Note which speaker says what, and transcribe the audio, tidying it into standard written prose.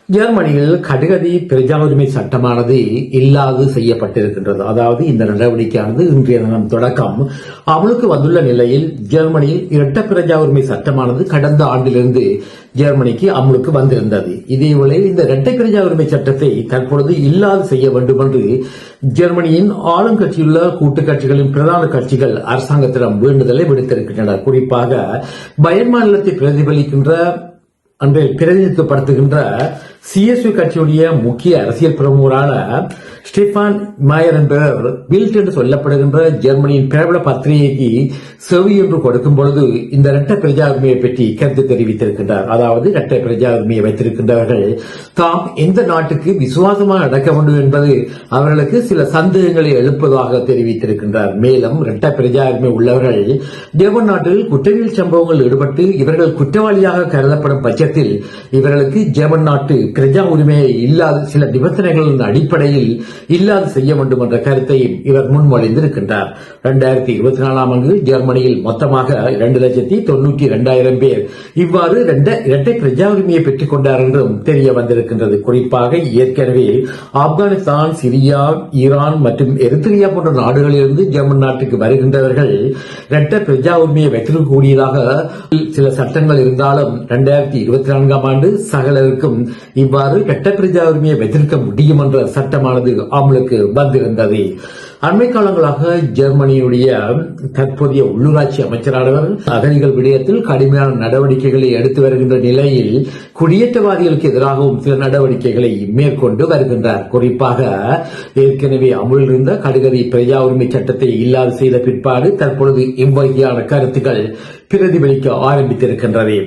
Speaker 1: ஜெர்மனியில் கடுகதி பிரஜா உரிமை சட்டமானது இல்லாது செய்யப்பட்டிருக்கின்றது. அதாவது இந்த நடவடிக்கையானது இன்றைய தினம் தொடக்கம் அமலுக்கு வந்துள்ள நிலையில் ஜெர்மனியில் இரட்ட பிரஜா உரிமை சட்டமானது கடந்த ஆண்டிலிருந்து ஜெர்மனிக்கு அமலுக்கு வந்திருந்தது. இதேவேளை இந்த இரட்டை பிரஜா உரிமை சட்டத்தை தற்பொழுது இல்லாது செய்ய வேண்டும் என்று ஜெர்மனியின் ஆளும் கட்சியுள்ள கூட்டுக் கட்சிகளின் பிரதான கட்சிகள் அரசாங்கத்திடம் வேண்டுதலை விடுத்திருக்கின்றன. குறிப்பாக பயன் மாநிலத்தை பிரதிபலிக்கின்ற அன்றை பிரதிநிதித்துவப்படுத்துகின்ற சிஎஸ்யு கட்சியுடைய முக்கிய அரசியல் பிரமுகரான ஸ்டெஃபான் மாயர் என்பவர் பில்ட் என்று சொல்லப்படுகின்ற ஜெர்மனியின் பிரபல பத்திரிகைக்கு செவி என்று கொடுக்கும் பொழுது இந்த இரட்டை பிரஜா உரிமையை பற்றி கருத்து தெரிவித்திருக்கின்றார். அதாவது இரட்டை பிரஜா உரிமையை வைத்திருக்கின்றவர்கள் தாம் எந்த நாட்டுக்கு விசுவாசமாக நடக்க வேண்டும் என்பது அவர்களுக்கு சில சந்தேகங்களை எழுப்பதாக தெரிவித்திருக்கின்றார். மேலும் இரட்டை பிரஜா உரிமை உள்ளவர்கள் ஜெர்மன் நாட்டில் குற்றவியல் சம்பவங்கள் ஈடுபட்டு இவர்கள் குற்றவாளியாக கருதப்படும் பட்சத்தில் இவர்களுக்கு ஜெர்மன் நாட்டு பிரஜா உரிமையை இல்லாத சில நிபந்தனைகளின் அடிப்படையில் இல்லாது செய்ய வேண்டும் என்ற கருத்தையும் இவர் முன்மொழிந்திருக்கின்றார். 2024 ஆண்டு ஜெர்மனியில் மொத்தமாக 2,92,000 பேர் இவ்வாறு இரட்டை பிரஜா உரிமையை பெற்றுக் கொண்டார் என்றும் தெரிய வந்திருக்கின்றது. குறிப்பாக ஏற்கனவே ஆப்கானிஸ்தான், சிரியா, ஈரான் மற்றும் எரித்ரியா போன்ற நாடுகளிலிருந்து ஜெர்மன் நாட்டுக்கு வருகின்றவர்கள் இரட்டை பிரஜா உரிமையை வைத்திருக்கக்கூடியதாக சில சட்டங்கள் இருந்தாலும் 2024 ஆண்டு சகலருக்கும் இவ்வாறு இரட்டை பிரஜா உரிமையை வைத்திருக்க முடியும் என்ற சட்டமானது அமலுக்கு வந்திருந்தது. அண்மை காலங்களாக ஜெர்மனியுடைய தற்போதைய உள்ளூராட்சி அமைச்சரானவர் அகதிகள் விடயத்தில் கடுமையான நடவடிக்கைகளை எடுத்து வருகின்ற நிலையில் குடியேற்றவாதிகளுக்கு எதிராகவும் சில நடவடிக்கைகளை மேற்கொண்டு வருகின்றார். குறிப்பாக ஏற்கனவே அமுலில் இருந்த கடுகதி பிரஜா உரிமை சட்டத்தை இல்லாது செய்த பிற்பாடு தற்பொழுது இவ்வகையான கருத்துக்கள் பிரதிபலிக்க ஆரம்பித்திருக்கின்றது.